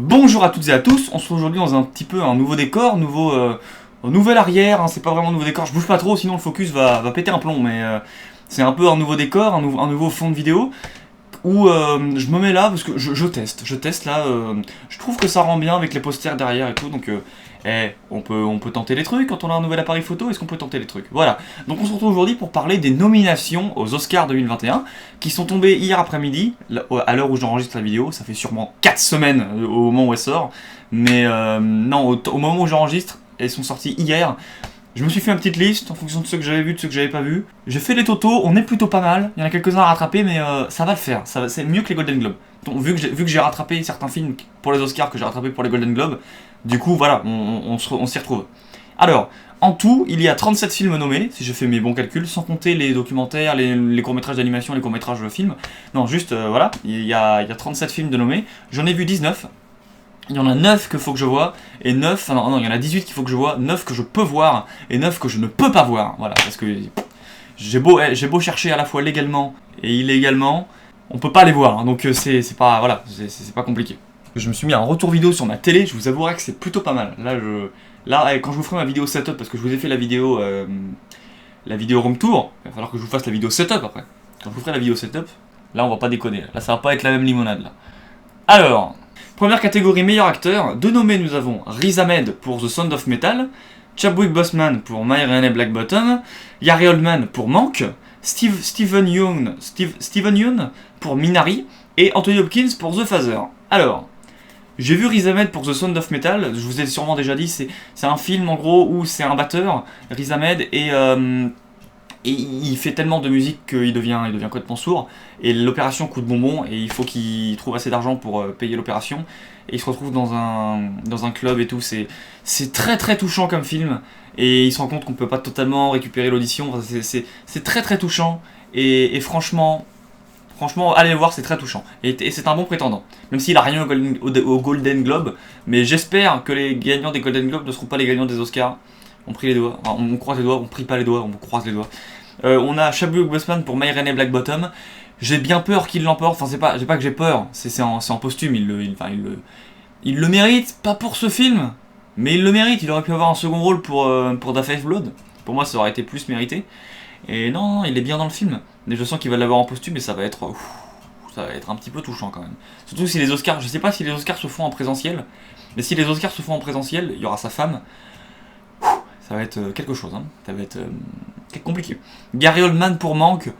Bonjour à toutes et à tous, on se retrouve aujourd'hui dans un petit peu un nouveau décor, nouvel arrière, hein, c'est pas vraiment un nouveau décor, je bouge pas trop sinon le focus va péter un plomb, mais c'est un peu un nouveau décor, un nouveau fond de vidéo, où je me mets là parce que je teste là, je trouve que ça rend bien avec les posters derrière et tout, donc on peut tenter les trucs quand on a un nouvel appareil photo, est-ce qu'on peut tenter les trucs? Voilà, donc on se retrouve aujourd'hui pour parler des nominations aux Oscars 2021, qui sont tombées hier après-midi, à l'heure où j'enregistre la vidéo, ça fait sûrement 4 semaines au moment où elle sort, mais non, au moment où j'enregistre, elles sont sorties hier. Je me suis fait une petite liste en fonction de ceux que j'avais vus, de ceux que j'avais pas vus. J'ai fait les totaux, on est plutôt pas mal. Il y en a quelques-uns à rattraper, mais ça va le faire. C'est mieux que les Golden Globes. Donc, vu que j'ai rattrapé certains films pour les Oscars que j'ai rattrapé pour les Golden Globes, du coup, voilà, on s'y retrouve. Alors, en tout, il y a 37 films nommés, si je fais mes bons calculs, sans compter les documentaires, les courts-métrages d'animation, les courts-métrages de films. Non, juste, voilà, il y a 37 films de nommés. J'en ai vu 19. Il y en a 9 qu'il faut que je vois, et 9, non, il y en a 18 qu'il faut que je vois, 9 que je peux voir, et 9 que je ne peux pas voir. Voilà, parce que j'ai beau chercher à la fois légalement et illégalement, on peut pas les voir, hein, donc c'est pas, voilà, c'est pas compliqué. Je me suis mis un retour vidéo sur ma télé, je vous avouerai que c'est plutôt pas mal. Là, quand je vous ferai ma vidéo setup, parce que je vous ai fait la vidéo room tour, il va falloir que je vous fasse la vidéo setup après. Quand je vous ferai la vidéo setup, là on va pas déconner, là ça va pas être la même limonade là. Alors, première catégorie meilleur acteur, de nommés nous avons Riz Ahmed pour The Sound of Metal, Chadwick Boseman pour My Renee Black Bottom, Gary Oldman pour Mank, Steven Yeun pour Minari et Anthony Hopkins pour The Father. Alors, j'ai vu Riz Ahmed pour The Sound of Metal, je vous ai sûrement déjà dit, c'est un film en gros où c'est un batteur, Riz Ahmed, et il fait tellement de musique qu'il devient complètement sourd, et l'opération coûte bonbon, et il faut qu'il trouve assez d'argent pour payer l'opération, et il se retrouve dans un club et tout, c'est très très touchant comme film, et il se rend compte qu'on peut pas totalement récupérer l'audition, enfin, c'est très très touchant, et franchement, allez le voir, c'est très touchant, et c'est un bon prétendant, même s'il a rien au Golden Globe, mais j'espère que les gagnants des Golden Globes ne seront pas les gagnants des Oscars. On prie les doigts, enfin, on croise les doigts, on prie pas les doigts, on croise les doigts. On a Chadwick Boseman pour My Renee Black Bottom. J'ai bien peur qu'il l'emporte, enfin c'est pas que j'ai peur, c'est en posthume, il le mérite, pas pour ce film, mais il le mérite, il aurait pu avoir un second rôle pour Da Five Blood. Pour moi ça aurait été plus mérité. Et non, il est bien dans le film, mais je sens qu'il va l'avoir en posthume et ça va être un petit peu touchant quand même. Surtout si les Oscars, je sais pas si les Oscars se font en présentiel, mais si les Oscars se font en présentiel, il y aura sa femme. Ça va être quelque chose, hein. Ça va être compliqué. Gary Oldman pour Mank.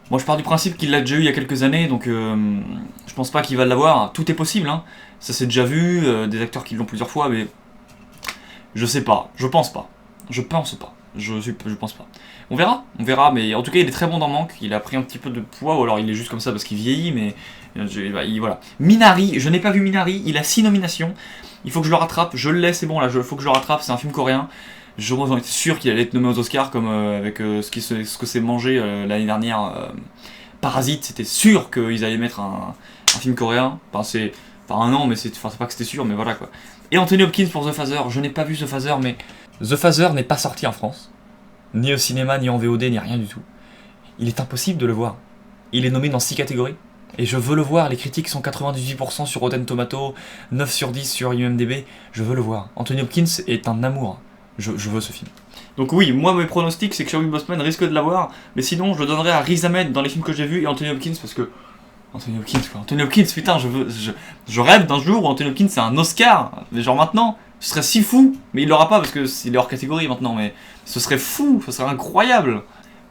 Moi je pars du principe qu'il l'a déjà eu il y a quelques années, donc je pense pas qu'il va l'avoir. Tout est possible, hein. Ça s'est déjà vu, des acteurs qui l'ont plusieurs fois, mais je sais pas, je pense pas. Je pense pas. On verra, mais en tout cas il est très bon dans Mank, il a pris un petit peu de poids, ou alors il est juste comme ça parce qu'il vieillit, mais voilà. Minari, je n'ai pas vu Minari, il a 6 nominations, il faut que je le rattrape, je le laisse, c'est bon là, faut que je le rattrape, c'est un film coréen. J'en étais sûr qu'il allait être nommé aux Oscars, comme avec ce que s'est mangé l'année dernière. Parasite, c'était sûr qu'ils allaient mettre un film coréen. Enfin, c'est pas un an, mais c'est pas que c'était sûr, mais voilà quoi. Et Anthony Hopkins pour The Father. Je n'ai pas vu The Father, mais The Father n'est pas sorti en France, ni au cinéma, ni en VOD, ni rien du tout. Il est impossible de le voir. Il est nommé dans 6 catégories. Et je veux le voir, les critiques sont 98% sur Rotten Tomato, 9 sur 10 sur IMDb, je veux le voir. Anthony Hopkins est un amour. Je veux ce film. Donc oui, moi mes pronostics c'est que Chadwick Boseman risque de l'avoir, mais sinon je le donnerai à Riz Ahmed dans les films que j'ai vus et Anthony Hopkins parce que Anthony Hopkins putain, je rêve d'un jour où Anthony Hopkins c'est un Oscar, mais genre maintenant, ce serait si fou, mais il l'aura pas parce que il est hors catégorie maintenant, mais ce serait fou, ce serait incroyable.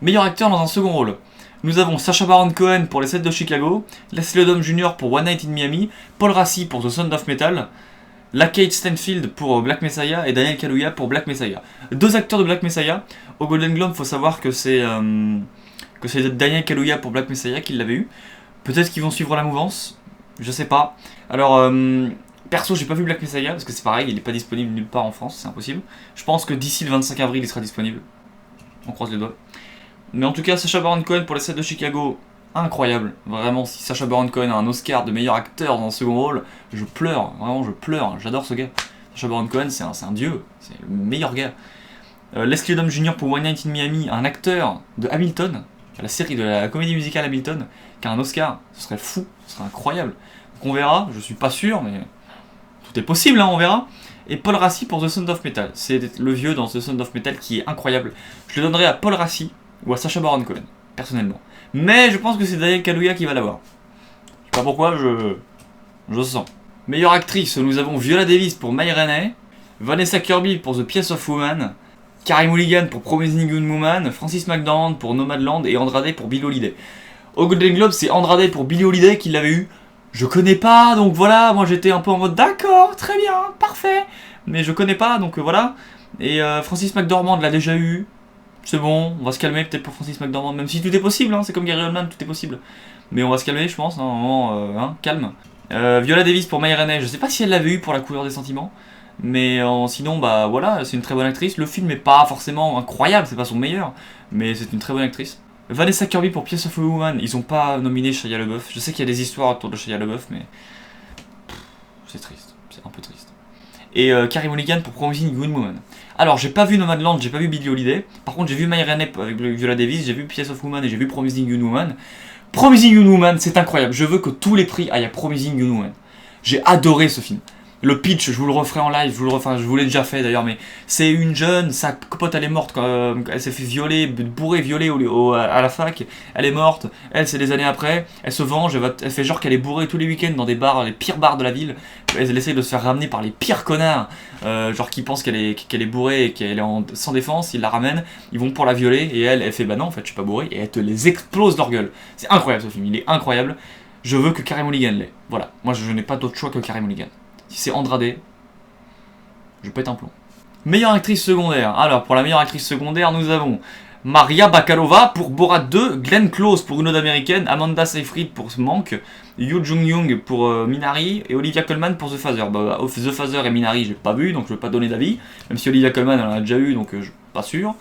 Meilleur acteur dans un second rôle. Nous avons Sacha Baron Cohen pour Les 7 de Chicago, Leslie Odom Jr. pour One Night in Miami, Paul Raci pour The Sound of Metal, Lakeith Stanfield pour Black Messiah et Daniel Kaluuya pour Black Messiah. 2 acteurs de Black Messiah. Au Golden Globe, faut savoir que c'est Daniel Kaluuya pour Black Messiah qui l'avait eu. Peut-être qu'ils vont suivre la mouvance, je sais pas. Alors, perso, j'ai pas vu Black Messiah parce que c'est pareil, il est pas disponible nulle part en France, c'est impossible. Je pense que d'ici le 25 avril, il sera disponible. On croise les doigts. Mais en tout cas, Sacha Baron Cohen pour Les 7 de Chicago. Incroyable, vraiment, si Sacha Baron Cohen a un Oscar de meilleur acteur dans un second rôle, je pleure, vraiment je pleure, j'adore ce gars. Sacha Baron Cohen c'est un dieu, c'est le meilleur gars. Leslie Odom Jr. pour One Night in Miami, un acteur de Hamilton, la série de la comédie musicale Hamilton, qui a un Oscar, ce serait fou, ce serait incroyable. Donc on verra, je suis pas sûr, mais tout est possible, hein, on verra. Et Paul Rassi pour The Sound of Metal. C'est le vieux dans The Sound of Metal qui est incroyable. Je le donnerai à Paul Rassi ou à Sacha Baron Cohen, personnellement. Mais je pense que c'est Daniel Kaluuya qui va l'avoir. Je sais pas pourquoi, je sens. Meilleure actrice, nous avons Viola Davis pour My Renee, Vanessa Kirby pour The Piece of Woman, Carey Mulligan pour Promising Young Woman, Frances McDormand pour Nomadland et Andrade pour Billie Holiday. Au Golden Globe, c'est Andrade pour Billie Holiday qui l'avait eu. Je connais pas, donc voilà, moi j'étais un peu en mode d'accord, très bien, parfait. Mais je connais pas, donc voilà. Et Frances McDormand l'a déjà eu. C'est bon, on va se calmer peut-être pour Frances McDormand, même si tout est possible, hein, c'est comme Gary Oldman, tout est possible. Mais on va se calmer, je pense, hein, hein, calme. Viola Davis pour My Renee, je sais pas si elle l'avait eu pour La couleur des sentiments. Mais sinon, bah voilà, c'est une très bonne actrice. Le film est pas forcément incroyable, c'est pas son meilleur, mais c'est une très bonne actrice. Vanessa Kirby pour Piece of a Woman, ils ont pas nominé Shia LaBeouf. Je sais qu'il y a des histoires autour de Shia LaBeouf, mais c'est triste, c'est un peu triste. Et Carey Mulligan pour Promising Young Woman. Alors, j'ai pas vu Nomadland, j'ai pas vu Billie Holiday. Par contre, j'ai vu My Renee avec Viola Davis, j'ai vu Piece of Woman et j'ai vu Promising Young Woman. Promising Young Woman, c'est incroyable. Je veux que tous les prix aillent à Promising Young Woman. J'ai adoré ce film. Le pitch, je vous le referai en live, je vous l'ai déjà fait d'ailleurs, mais c'est une jeune, sa pote elle est morte quand elle s'est fait violer, bourrer, violer à la fac, elle est morte, elle c'est des années après, elle se venge, elle fait genre qu'elle est bourrée tous les week-ends dans des bars, les pires bars de la ville, elle essaye de se faire ramener par les pires connards, genre qui pensent qu'elle est bourrée et qu'elle est sans défense, ils la ramènent, ils vont pour la violer, et elle fait bah non en fait je suis pas bourrée, et elle te les explose leur gueule. C'est incroyable ce film, il est incroyable, je veux que Carey Mulligan l'ait, voilà, moi je n'ai pas d'autre choix que Carey Mulligan. Si c'est Andrade, je pète un plomb. Meilleure actrice secondaire. Alors, pour la meilleure actrice secondaire, nous avons Maria Bakalova pour Borat 2, Glenn Close pour Une Ode américaine, Amanda Seyfried pour Mank, Yoo Jung-young pour Minari et Olivia Colman pour The Father. Bah, The Father et Minari, j'ai pas vu, donc je vais pas donner d'avis. Même si Olivia Colman en a déjà eu, donc je suis pas sûr.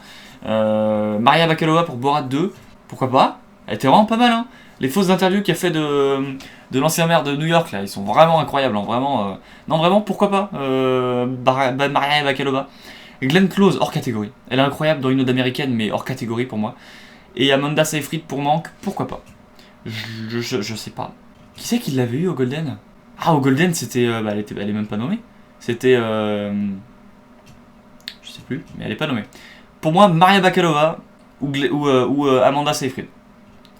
Maria Bakalova pour Borat 2, pourquoi pas? Elle était vraiment pas mal, hein. Les fausses interviews qu'il a fait de l'ancien maire de New York, là, ils sont vraiment incroyables, hein, vraiment. Non, vraiment, pourquoi pas Maria Bakalova. Glenn Close, hors catégorie. Elle est incroyable dans Une Ode américaine, mais hors catégorie pour moi. Et Amanda Seyfried pour Mank, pourquoi pas. Je sais pas. Qui c'est qui l'avait eu au Golden? Ah, au Golden, c'était... elle est même pas nommée. C'était... je sais plus, mais elle est pas nommée. Pour moi, Maria Bakalova ou Amanda Seyfried.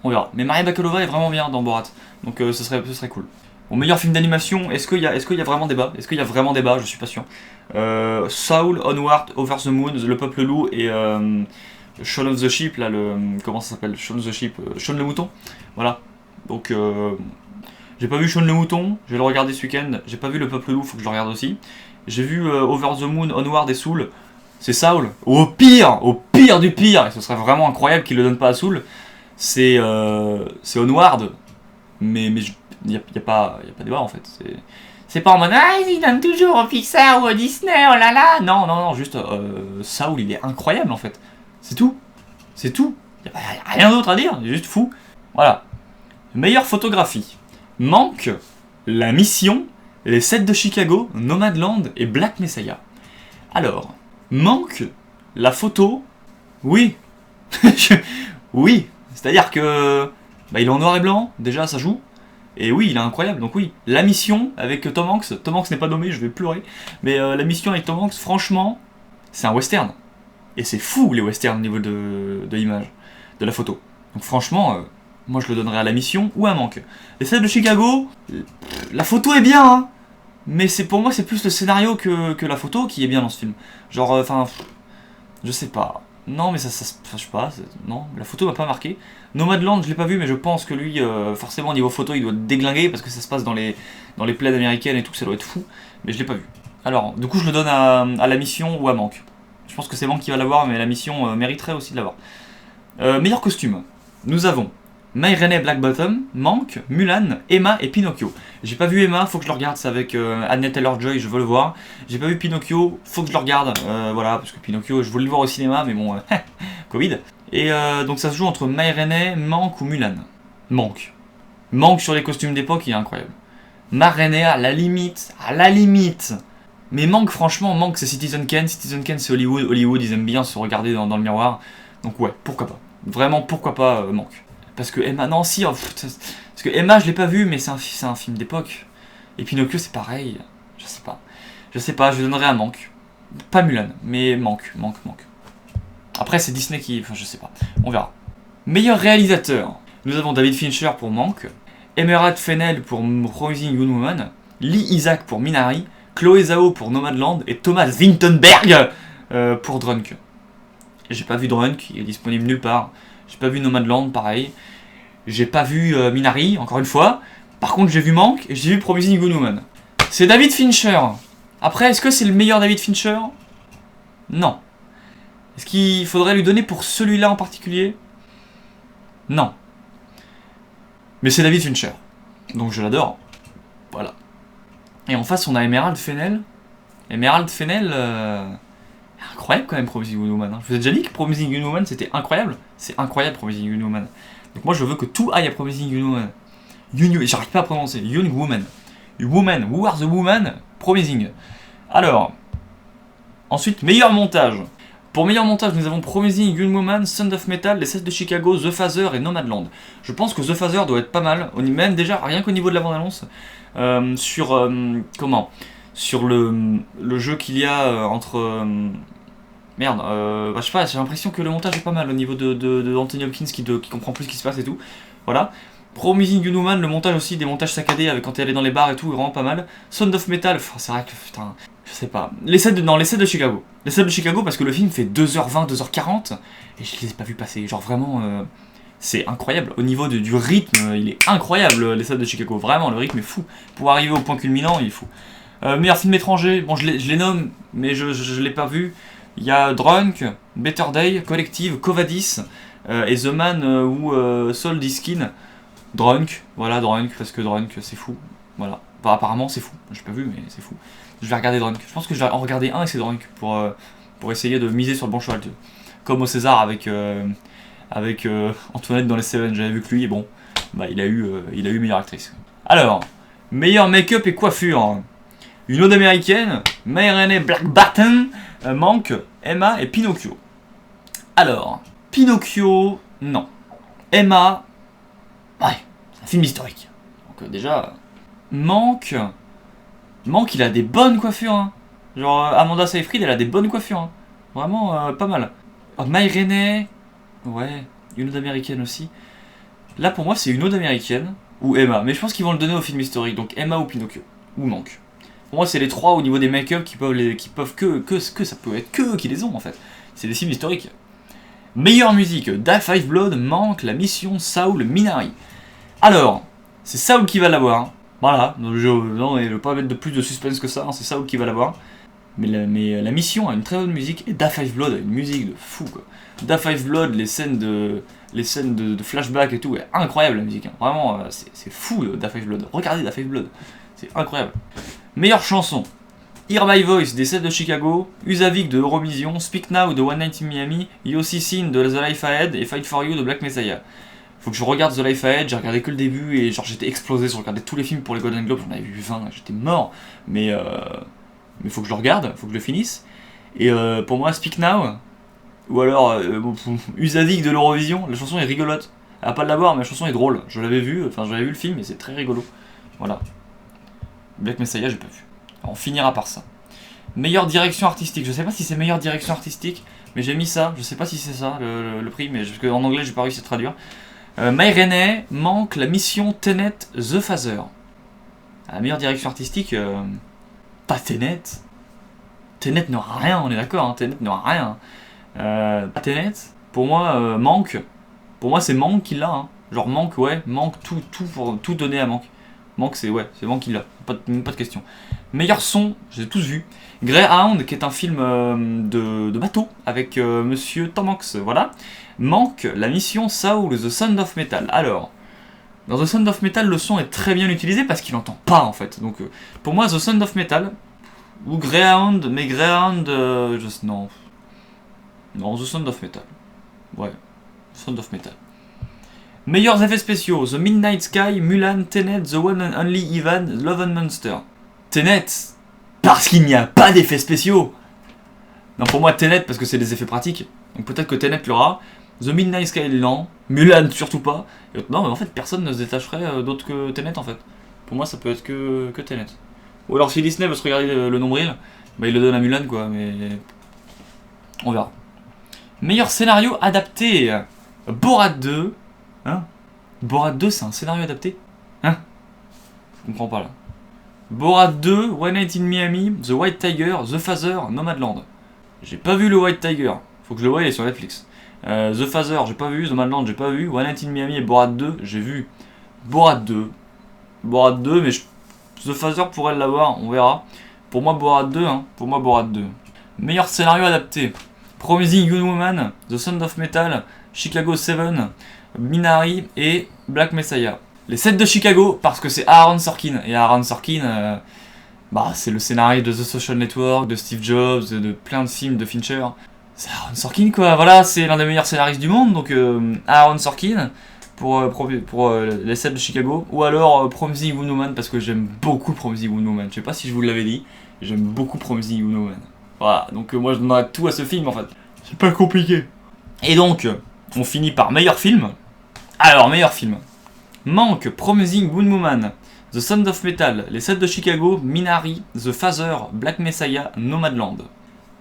On verra. Mais Maria Bakalova est vraiment bien dans Borat. Donc ce serait cool. Bon, meilleur film d'animation, est-ce qu'il y a vraiment débat? Est-ce qu'il y a vraiment débat? Je suis pas sûr. Soul, Onward, Over the Moon, Le Peuple Loup et Shaun of the Sheep, là, comment ça s'appelle? Shaun of the Sheep, Shaun le Mouton. Voilà. Donc, j'ai pas vu Shaun le Mouton, je vais le regarder ce week-end. J'ai pas vu Le Peuple Loup, faut que je le regarde aussi. J'ai vu Over the Moon, Onward et Soul. C'est Saul. Au pire du pire, et ce serait vraiment incroyable qu'il le donne pas à Soul. C'est Onward, mais il n'y a pas débat en fait. C'est pas en mode ah il donne toujours au Pixar ou au Disney, oh là là. Non, juste Saul il est incroyable en fait. C'est tout. Il n'y a rien d'autre à dire, il est juste fou. Voilà. Meilleure photographie. Manque, La Mission, Les 7 de Chicago, Nomadland et Black Messiah. Alors, Manque, la photo, oui. Oui. C'est-à-dire que il est en noir et blanc, déjà ça joue, et oui, il est incroyable, donc oui. La Mission avec Tom Hanks, Tom Hanks n'est pas nommé, je vais pleurer, mais La Mission avec Tom Hanks, franchement, c'est un western. Et c'est fou les westerns au niveau de l'image, de la photo. Donc franchement, moi je le donnerais à La Mission ou à Manque. Les 7 de Chicago, la photo est bien, hein, mais pour moi c'est plus le scénario que la photo qui est bien dans ce film. Genre, je sais pas. Non, mais ça je sais pas, non, la photo m'a pas marqué. Nomadland, je l'ai pas vu, mais je pense que lui, forcément, au niveau photo, il doit déglinguer parce que ça se passe dans les plaines américaines et tout, ça doit être fou, mais je l'ai pas vu. Alors, du coup, je le donne à La Mission ou à Manque. Je pense que c'est Manque qui va l'avoir, mais La Mission mériterait aussi de l'avoir. Meilleur costume, nous avons My Renee Black Bottom, Manque, Mulan, Emma et Pinocchio. J'ai pas vu Emma, faut que je le regarde, c'est avec Anya Taylor-Joy, je veux le voir. J'ai pas vu Pinocchio, faut que je le regarde, voilà, parce que Pinocchio, je voulais le voir au cinéma, mais bon, Covid. Et donc ça se joue entre My Renee, Manque ou Mulan. Manque. Manque sur les costumes d'époque, il est incroyable. My Renee, à la limite. Mais Manque, franchement, Manque c'est Citizen Kane c'est Hollywood, ils aiment bien se regarder dans le miroir. Donc ouais, pourquoi pas. Vraiment, pourquoi pas Manque. Parce que Emma, non, si, parce que Emma, je l'ai pas vu, mais c'est un film d'époque. Et Pinocchio, c'est pareil, je sais pas. Je sais pas, je donnerais un Manque. Pas Mulan, mais Manque. Après, c'est Disney qui... Enfin, je sais pas. On verra. Meilleur réalisateur. Nous avons David Fincher pour Manque, Emerald Fennell pour Promising Young Woman, Lee Isaac pour Minari, Chloé Zhao pour Nomadland et Thomas Vinterberg pour Drunk. J'ai pas vu Drunk, il est disponible nulle part. J'ai pas vu Nomadland, pareil. J'ai pas vu Minari, encore une fois. Par contre, j'ai vu Manque et j'ai vu Promising Young Woman. C'est David Fincher. Après, est-ce que c'est le meilleur David Fincher? Non. Est-ce qu'il faudrait lui donner pour celui-là en particulier? Non. Mais c'est David Fincher. Donc je l'adore. Voilà. Et en face, on a Emerald Fennell. Emerald Fennell, incroyable quand même, Promising Young Woman. Je vous ai déjà dit que Promising Young Woman, c'était incroyable. C'est incroyable, Promising Young Woman. Donc moi, je veux que tout aille à Promising Young Woman. J'arrive pas à prononcer. Young Woman. Woman. Who are the woman? Promising. Alors. Ensuite, meilleur montage. Pour meilleur montage, nous avons Promising Young Woman, Sound of Metal, Les 7 de Chicago, The Phaser et Nomadland. Je pense que The Phaser doit être pas mal, même déjà, rien qu'au niveau de la bande-annonce, sur le jeu qu'il y a entre... je sais pas, j'ai l'impression que le montage est pas mal au niveau de Anthony Hopkins qui comprend plus ce qui se passe et tout. Voilà. Promising Young Woman, le montage aussi, des montages saccadés avec quand elle est dans les bars et tout, est vraiment pas mal. Sound of Metal, c'est vrai que putain... Je sais pas. Les 7 de Chicago. Les 7 de Chicago parce que le film fait 2h20, 2h40 et je les ai pas vus passer. Genre vraiment, c'est incroyable. Au niveau du rythme, il est incroyable, les 7 de Chicago. Vraiment, le rythme est fou. Pour arriver au point culminant, il est fou. Meilleur film étranger, bon je les nomme, mais je l'ai pas vu. Il y a Drunk, Better Day, Collective, Covadis et The Man ou Soul Diskin. Drunk, voilà Drunk, parce que Drunk c'est fou. Voilà. Enfin, apparemment c'est fou. J'ai pas vu, mais c'est fou. Je vais regarder Drunk. Je pense que je vais en regarder un et c'est Drunk pour essayer de miser sur le bon cheval. Comme au César avec Antoinette dans les Seven. J'avais vu que lui et bon, bah il a eu meilleure actrice. Alors, meilleur make-up et coiffure. Une ode américaine, Mayrene Black Button, Manque, Emma et Pinocchio. Alors, Pinocchio, non. Emma, ouais, c'est un film historique. Donc déjà, Manque, il a des bonnes coiffures. Hein. Genre, Amanda Seyfried, elle a des bonnes coiffures. Hein. Vraiment, pas mal. Oh, Mayrene, ouais, une ode américaine aussi. Là, pour moi, c'est une ode américaine ou Emma. Mais je pense qu'ils vont le donner au film historique. Donc Emma ou Pinocchio, ou Manque. Pour moi, c'est les trois au niveau des make-up qui peuvent que ça peut être que eux qui les ont en fait. C'est des films historiques. Meilleure musique, Da 5 Blood, Manque, La Mission, Saul, Minari. Alors, c'est Saul qui va l'avoir. Voilà, non, je ne veux pas mettre de plus de suspense que ça, hein, c'est Saul qui va l'avoir. Mais la Mission a une très bonne musique et Da 5 Blood a une musique de fou quoi. Da 5 Blood, les scènes de flashback et tout, est incroyable la musique. Hein. Vraiment, c'est fou Da 5 Blood. Regardez Da 5 Blood, c'est incroyable. Meilleure chanson, Hear My Voice des 7 de Chicago, Usavik de Eurovision, Speak Now de One Night in Miami, Yossi Sin de The Life Ahead et Fight For You de Black Messiah. Faut que je regarde The Life Ahead, j'ai regardé que le début et genre j'étais explosé, je regardais tous les films pour les Golden Globes, j'en avais vu 20, j'étais mort, mais faut que je le regarde, faut que je le finisse. Et pour moi Speak Now, ou alors Usavik de l'Eurovision, la chanson est rigolote, elle a pas de la voir mais la chanson est drôle, j'avais vu le film et c'est très rigolo, voilà. Black Messiah, j'ai pas vu. Alors, on finira par ça. Meilleure direction artistique. Je sais pas si c'est meilleure direction artistique, mais j'ai mis ça. Je sais pas si c'est ça le prix, mais parce qu'en anglais j'ai pas réussi à traduire. Mayrene, Manque, La Mission, Tenet, The Phaser. La meilleure direction artistique, pas Tenet. Tenet n'aura rien, on est d'accord. Hein. Tenet n'aura rien. Tenet, pour moi, Manque. Pour moi, c'est Manque qui l'a. Hein. Genre Manque, ouais, Manque tout donner à Manque. Manque, c'est Manque qui l'a, même pas de question. Meilleur son, je les ai tous vus. Greyhound, qui est un film de bateau, avec monsieur Tom Hanks, voilà. Manque, La Mission, Saul, The Sound of Metal. Alors, dans The Sound of Metal, le son est très bien utilisé parce qu'il n'entend pas, en fait. Donc, pour moi, The Sound of Metal, ou Greyhound, mais Greyhound, non, The Sound of Metal. Ouais, The Sound of Metal. Meilleurs effets spéciaux, The Midnight Sky, Mulan, Tenet, The One and Only Ivan, Love and Monster. Tenet, parce qu'il n'y a pas d'effets spéciaux. Non, pour moi, Tenet, parce que c'est des effets pratiques. Donc peut-être que Tenet l'aura. The Midnight Sky, non. Mulan, surtout pas. Et non, mais en fait, personne ne se détacherait d'autre que Tenet, en fait. Pour moi, ça peut être que Tenet. Ou alors si Disney veut se regarder le nombril, bah il le donne à Mulan quoi, mais... On verra. Meilleur scénario adapté. Borat 2. Hein? Borat 2 c'est un scénario adapté? Hein? Je comprends pas là. Borat 2, One Night in Miami, The White Tiger, The Father, Nomadland. J'ai pas vu le White Tiger. Faut que je le voie, il est sur Netflix. The Father, j'ai pas vu. Nomadland, j'ai pas vu. One Night in Miami et Borat 2, j'ai vu. Borat 2. Borat 2, mais The Father pourrait l'avoir, on verra. Pour moi, Borat 2, hein. Pour moi, Borat 2. Meilleur scénario adapté. Promising Young Woman, The Sound of Metal, Chicago 7, Minari et Black Messiah. Les 7 de Chicago, parce que c'est Aaron Sorkin. Et Aaron Sorkin, bah, c'est le scénario de The Social Network, de Steve Jobs, de plein de films de Fincher. C'est Aaron Sorkin quoi, voilà, c'est l'un des meilleurs scénaristes du monde, donc Aaron Sorkin pour les 7 de Chicago. Ou alors Promising Young Woman, parce que j'aime beaucoup Promising Young Woman. Je sais pas si je vous l'avais dit, j'aime beaucoup Promising Young Woman. Voilà, donc moi je donnerais tout à ce film en fait. C'est pas compliqué. Et donc, on finit par meilleur film. Alors, meilleur film. Manque Promising Young Woman, The Sound of Metal, Les 7 de Chicago, Minari, The Father, Black Messiah, Nomadland.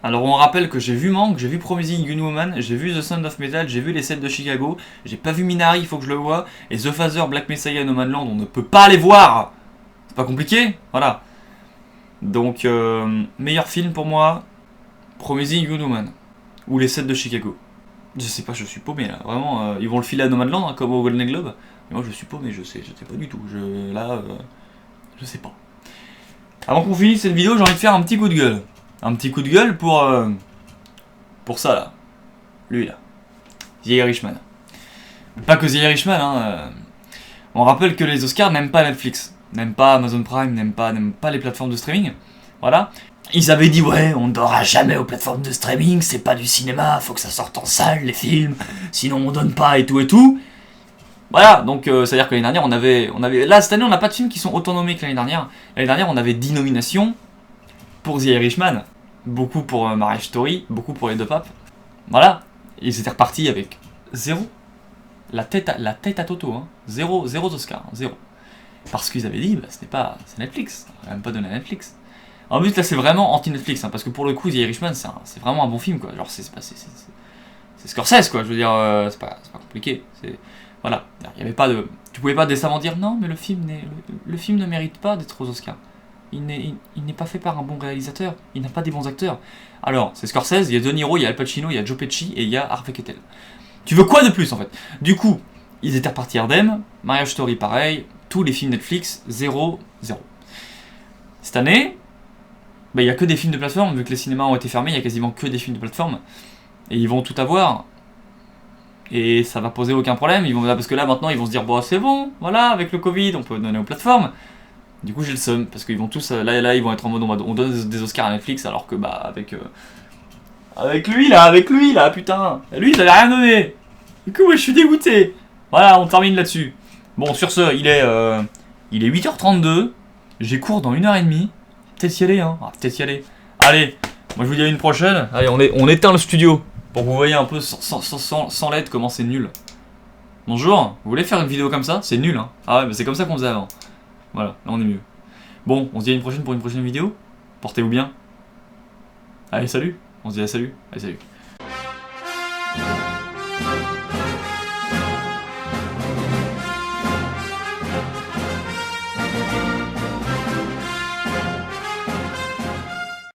Alors on rappelle que j'ai vu Manque, j'ai vu Promising Young Woman, j'ai vu The Sound of Metal, j'ai vu Les 7 de Chicago, j'ai pas vu Minari, il faut que je le voie, et The Father, Black Messiah et Nomadland, on ne peut pas les voir. C'est pas compliqué, voilà. Donc, meilleur film pour moi, Promising Young Woman, ou Les 7 de Chicago. Je sais pas, je suis paumé là, vraiment, ils vont le filer à Nomadland, hein, comme au Golden Globe. Mais moi je suis paumé, je sais pas du tout, je sais pas. Avant qu'on finisse cette vidéo, j'ai envie de faire un petit coup de gueule. Un petit coup de gueule pour ça là. Lui là. The Irishman. Pas que The Irishman, hein. On rappelle que les Oscars n'aiment pas Netflix, n'aiment pas Amazon Prime, n'aiment pas les plateformes de streaming. Voilà. Ils avaient dit ouais, on ne donnera jamais aux plateformes de streaming, c'est pas du cinéma, faut que ça sorte en salle les films, sinon on donne pas et tout et tout. Voilà, donc c'est-à-dire que l'année dernière on avait... Là cette année on n'a pas de films qui sont autant nommés que l'année dernière. L'année dernière on avait 10 nominations pour The Irishman, beaucoup pour Marriage Story, beaucoup pour Les Deux Papes. Voilà, ils étaient repartis avec 0. La tête à Toto, hein. 0 Oscars, hein, 0. Parce qu'ils avaient dit, bah, c'est Netflix, on va même pas donner à Netflix. En plus là c'est vraiment anti-Netflix, hein, parce que pour le coup The Irishman c'est vraiment un bon film quoi, genre c'est Scorsese quoi, je veux dire, c'est pas compliqué, c'est... Voilà, il y avait pas de... Tu pouvais pas décemment dire non mais le film ne mérite pas d'être aux Oscars. Il n'est pas fait par un bon réalisateur, il n'a pas des bons acteurs. Alors, c'est Scorsese, il y a De Niro, il y a Al Pacino, il y a Joe Pesci et il y a Harvey Keitel. Tu veux quoi de plus en fait? Du coup, ils étaient repartis Ardem, Marriage Story pareil, tous les films Netflix, 0. Cette année, bah, il n'y a que des films de plateforme, vu que les cinémas ont été fermés, il y a quasiment que des films de plateforme. Et ils vont tout avoir. Et ça va poser aucun problème, parce que là maintenant ils vont se dire bon c'est bon, voilà, avec le Covid on peut donner aux plateformes. Du coup j'ai le seum, parce qu'ils vont tous, là ils vont être en mode on donne des Oscars à Netflix, alors que bah avec lui là, putain, lui il avait rien donné. Du coup moi je suis dégoûté. Voilà, on termine là-dessus. Bon sur ce, il est 8h32, j'ai cours dans 1h30, peut-être y aller hein, peut-être y aller. Allez, moi je vous dis à une prochaine, allez on éteint le studio. Pour que vous voyez un peu sans LED comment c'est nul. Bonjour, vous voulez faire une vidéo comme ça? C'est nul hein. Ah ouais, mais c'est comme ça qu'on faisait avant. Voilà, là on est mieux. Bon, on se dit à une prochaine pour une prochaine vidéo. Portez-vous bien. Allez, salut. On se dit à salut. Allez, salut.